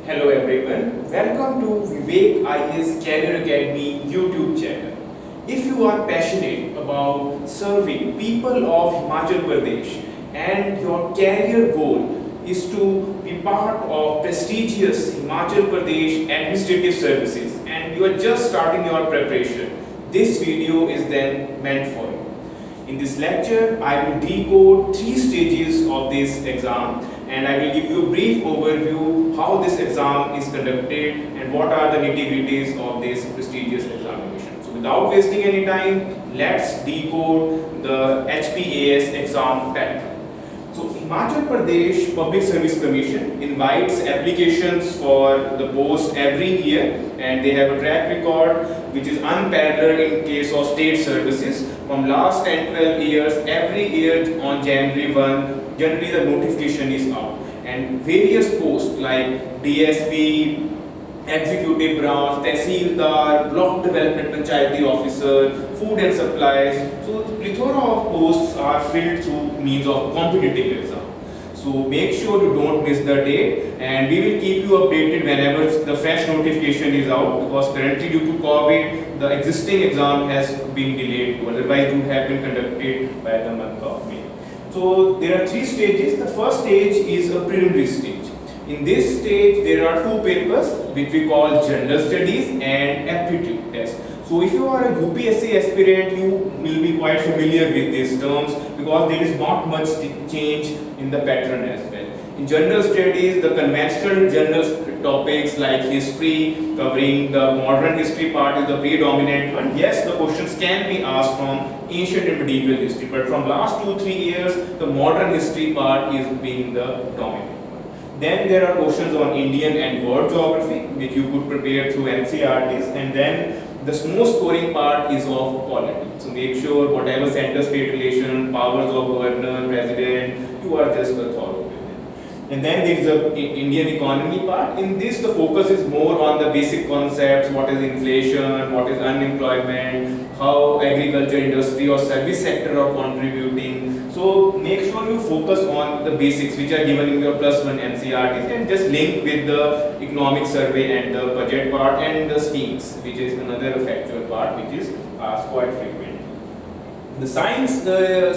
Hello everyone, welcome to Vivek IAS Career Academy YouTube channel. If you are passionate about serving people of Himachal Pradesh and your career goal is to be part of prestigious Himachal Pradesh administrative services and you are just starting your preparation, this video is then meant for you. In this lecture, I will decode 3 stages of this exam and I will give you a brief overview how this exam is conducted and what are the nitty-gritties of this prestigious examination. So without wasting any time, let's decode the HPAS exam pattern. So Himachal Pradesh Public Service Commission invites applications for the post every year and they have a track record which is unparalleled in case of state services. From last 10-12 years, every year on January 1, generally the notification is out and various posts like DSP, Executive Branch, Tehsildar, Block Development Panchayati Officer, Food and Supplies. So the plethora of posts are filled through means of competitive exam. So make sure you don't miss the date and we will keep you updated whenever the fresh notification is out because currently due to COVID the existing exam has been delayed, otherwise it would have been conducted by the month of May. So there are 3 stages. The first stage is a preliminary stage. In this stage there are 2 papers which we call General Studies and Aptitude Test. So if you are a UPSC aspirant, you will be quite familiar with these terms because there is not much change in the pattern as well. In General Studies, the conventional general topics like history, covering the modern history part is the predominant one. Yes, the questions can be asked from ancient and medieval history, but from last 2-3 years, the modern history part is being the dominant. Then there are questions on Indian and world geography which you could prepare through NCERTs, and then the most scoring part is of polity. So make sure whatever center-state relation, powers of governor, president, you are just thorough with it. And then there is the Indian economy part. In this the focus is more on the basic concepts, what is inflation, what is unemployment, how agriculture, industry or service sector are contributing. So make sure you focus on the basics which are given in your +1 NCERTs and just link with the economic survey and the budget part and the schemes, which is another factual part which is asked quite frequently. The science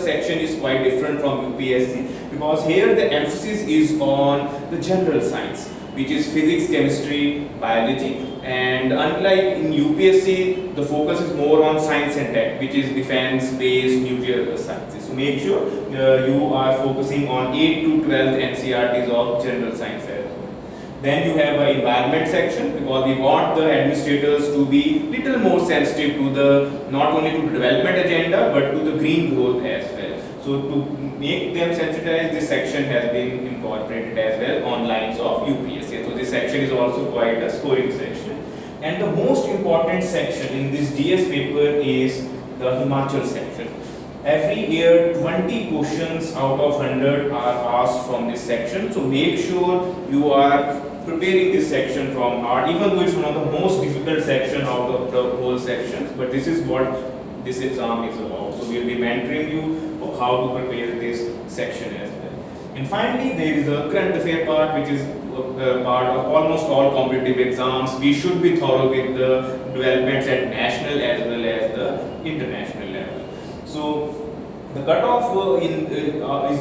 section is quite different from UPSC because here the emphasis is on the general science, which is physics, chemistry, biology, and unlike in UPSC, the focus is more on science and tech, which is defense, space, nuclear sciences. So make sure you are focusing on 8 to 12 NCERTs of general science as well. Then you have an environment section because we want the administrators to be little more sensitive to the not only to the development agenda but to the green growth as well. So to make them sensitized, this section has been incorporated as well on lines of UPSC. So this section is also quite a scoring section. And the most important section in this GS paper is the Himachal section. Every year 20 questions out of 100 are asked from this section. So make sure you are preparing this section from heart, even though it's one of the most difficult section out of the whole sections, but this is what this exam is about. So we will be mentoring you of how to prepare this section as well. And finally there is a current affair part which is part of almost all competitive exams. We should be thorough with the developments at national as well as the international level. So the cutoff is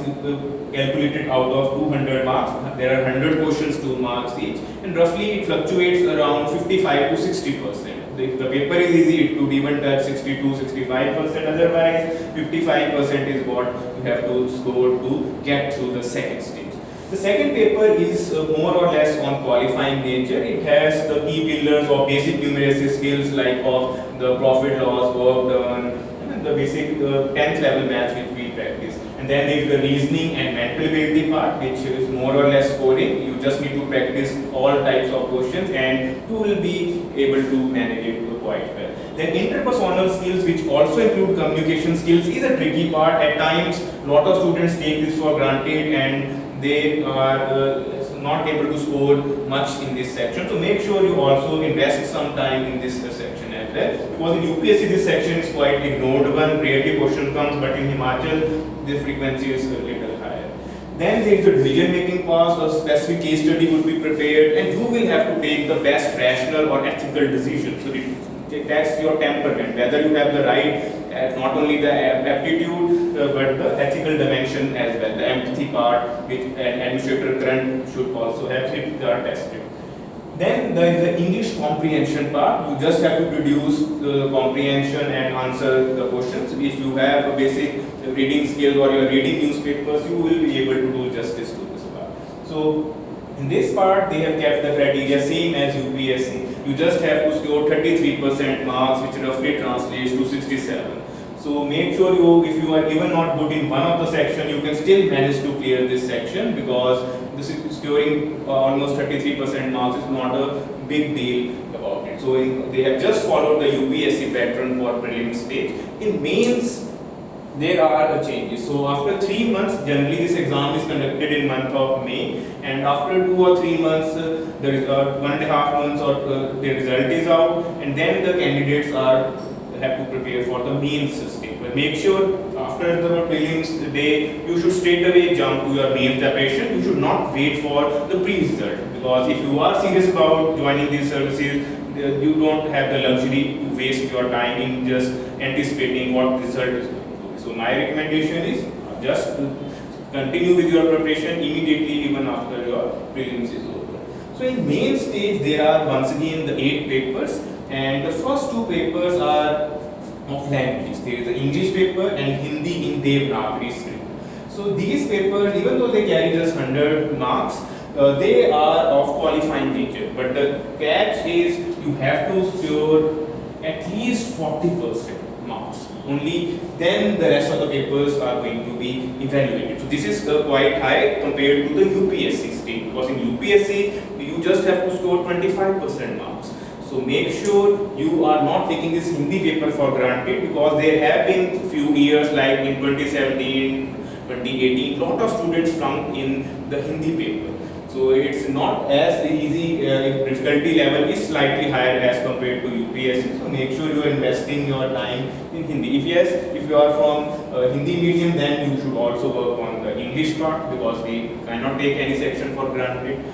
calculated out of 200 marks. There are 100 questions, 2 marks each, and roughly it fluctuates around 55 to 60%. If the paper is easy, it could even touch 62-65%. Otherwise, 55% is what you have to score to get through the second stage. The second paper is more or less on qualifying nature. It has the key pillars of basic numeracy skills like of the profit loss, work done, the basic 10th level maths which we practice, and then there is the reasoning and mental ability part which is more or less scoring. You just need to practice all types of questions and you will be able to manage it quite well. Then interpersonal skills, which also include communication skills, is a tricky part. At times lot of students take this for granted and they are not able to score much in this section. So make sure you also invest some time in this section as well, because in UPSC this section is quite ignored one, rarely question comes, but in Himachal the frequency is a little higher. Then there is a decision making part, a specific case study would be prepared, and you will have to take the best rational or ethical decision. So that's your temperament, whether you have the right, not only the aptitude, but the ethical dimension as well, the empathy part, which an administrator current should also have, if they are tested. Then there is the English comprehension part. You just have to produce the comprehension and answer the questions. If you have a basic reading skills or you are reading newspapers, you will be able to do justice to this part. So in this part, they have kept the criteria same as UPSC. You just have to score 33% marks, which roughly translates to 67. So make sure if you are even not good in one of the section, you can still manage to clear this section, because this is scoring almost 33% marks is not a big deal about it. So they have just followed the UPSC pattern for prelim stage. In mains, there are changes. So after 3 months, generally this exam is conducted in month of May, and after 2 or 3 months, the 1.5 months or the result is out, and then the candidates have to prepare for the mains stage. But make sure after the prelims day, you should straight away jump to your mains preparation. You should not wait for the pre-result, because if you are serious about joining these services, you don't have the luxury to waste your time in just anticipating what result is going to be. So my recommendation is just continue with your preparation immediately, even after your prelims is over. So in main stage, there are once again the 8 papers, and the first 2 papers are of languages. There is the English paper and Hindi in Devanagari script. So these papers, even though they carry just 100 marks, they are of qualifying nature. But the catch is you have to score at least 40% marks. Only then the rest of the papers are going to be evaluated. So this is quite high compared to the UPSC stage, because in UPSC you just have to score 25% marks. So make sure you are not taking this Hindi paper for granted, because there have been few years like in 2017, 2018, lot of students flunked in the Hindi paper. So it's not as easy, difficulty level is slightly higher as compared to UPSC. So make sure you are investing your time in Hindi. If you are from Hindi medium, then you should also work on the English part, because we cannot take any section for granted.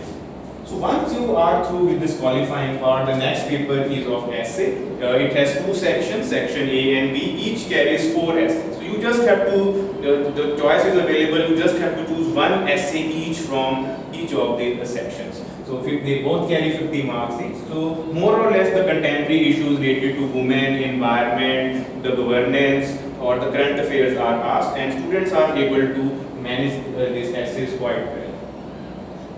So once you are through with this qualifying part, the next paper is of essay. It has 2 sections, section A and B, each carries 4 essays. So you just have to, the choice is available, you just have to choose 1 essay each from each of the sections. So they both carry 50 marks each. So more or less the contemporary issues related to women, environment, the governance or the current affairs are asked, and students are able to manage these essays quite well.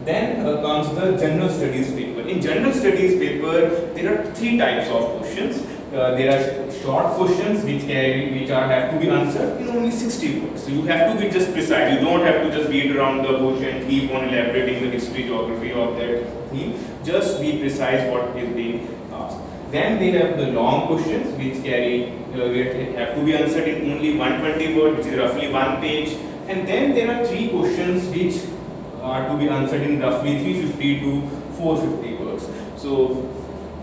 Then comes the general studies paper. In general studies paper, there are 3 types of questions. There are short questions which have to be answered in only 60 words. So you have to be just precise. You don't have to just beat around the bush and keep on elaborating the history, geography of that theme. Just be precise what is being asked. Then they have the long questions which have to be answered in only 120 words, which is roughly 1 page. And then there are 3 questions which are to be answered in roughly 350 to 450 words. So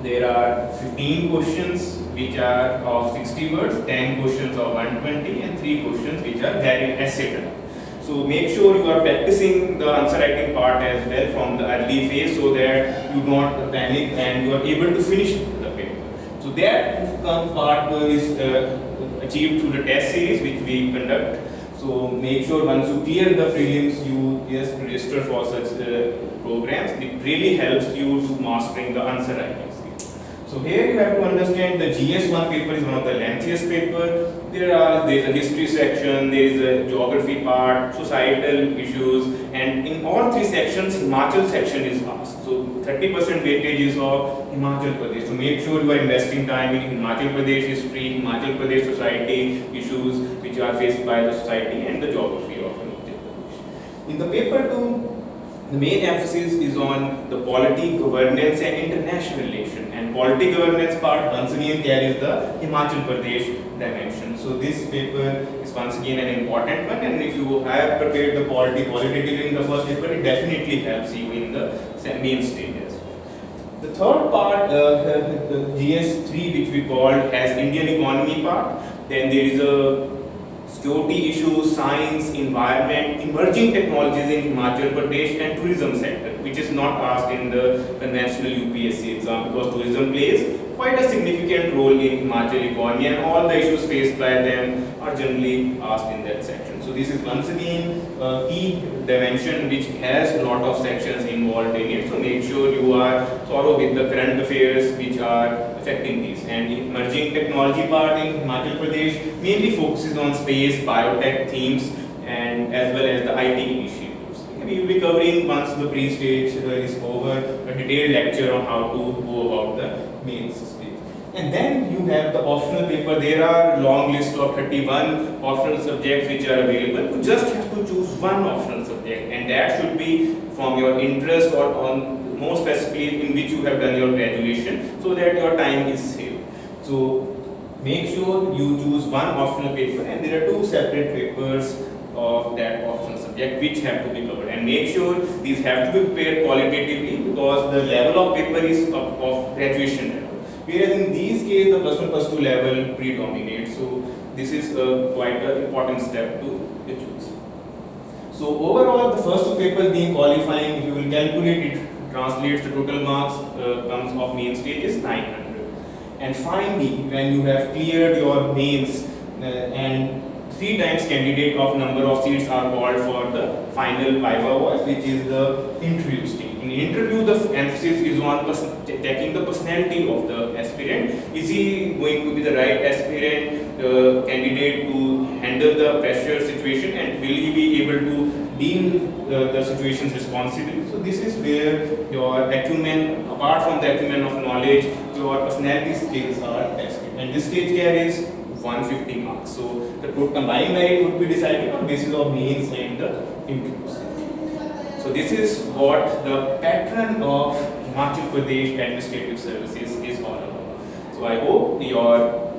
there are 15 questions which are of 60 words, 10 questions of 120, and 3 questions which are there in essay type. So make sure you are practicing the answer writing part as well from the early phase, so that you don't panic and you are able to finish the paper. So that part is achieved through the test series which we conduct. So make sure once you clear the prelims, you just register for such programs. It really helps you to mastering the answer writing skills. So here you have to understand the GS1 paper is one of the lengthiest paper. There is a history section, there is a geography part, societal issues, and in all 3 sections, Himachal section is asked. So 30% weightage is of Himachal Pradesh. So make sure you are investing time in Himachal Pradesh history, Himachal Pradesh society issues which are faced by the society, and the geography of Himachal Pradesh. In the paper 2, the main emphasis is on the polity, governance and international relation, and polity governance part once again carries the Himachal Pradesh dimension. So this paper is once again an important one, and if you have prepared the polity qualitatively in the first paper, it definitely helps you in the main stage as well. The third part, the GS3 which we called as Indian economy part, then there is a security issues, science, environment, emerging technologies in Himachal Pradesh and tourism sector, which is not asked in the conventional UPSC exam because tourism plays quite a significant role in Himachal economy and all the issues faced by them are generally asked in that section. So this is once again a key dimension which has a lot of sections involved in it. So make sure you are thorough with the current affairs which are affecting these. And the emerging technology part in Himachal Pradesh mainly focuses on space, biotech themes and as well as the IT initiatives. We will be covering once the pre-stage is over a detailed lecture on how to go about the main stage. And then you have the optional paper. There are long list of 31 optional subjects which are available. You just have to choose one optional subject and that should be from your interest or on more specifically in which you have done your graduation so that your time is saved. So make sure you choose one optional paper and there are two separate papers of that optional subject which have to be covered, and make sure these have to be prepared qualitatively because the level of paper is of graduation level. Whereas in these cases the plus 1 plus 2 level predominates, so this is quite an important step to choose. So overall the first two papers being qualifying, if you will calculate it, translates the total marks comes of main stage is 900. And finally when you have cleared your mains and 3 times candidate of number of seats are called for the final viva voice, which is the interview stage. In interview, the emphasis is on checking the personality of the aspirant. Is he going to be the right aspirant, the candidate to handle the pressure situation, and will he be able to deal the situations responsibly? So this is where your acumen, apart from the acumen of knowledge, your personality skills are tested. And this stage carries 150 marks. So the combined merit would be decided on basis of mains and the interviews. So this is what the pattern of Himachal Pradesh Administrative Services is all about. So I hope your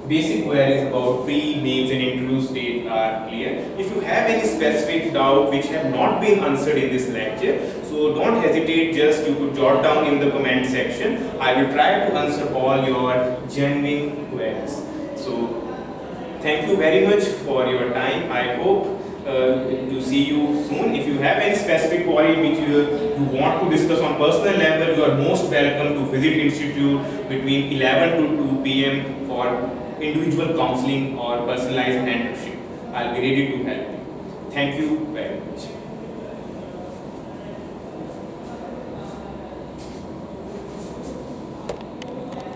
basic queries about pre, mains and interview stage are clear. If you have any specific doubt which have not been answered in this lecture, so don't hesitate, just you could jot down in the comment section. I will try to answer all your genuine queries. So thank you very much for your time. I hope to see you soon. If you have any specific query which you want to discuss on personal level, you are most welcome to visit Institute between 11 to 2 p.m. for individual counseling or personalized mentorship. I'll be ready to help you. Thank you very much.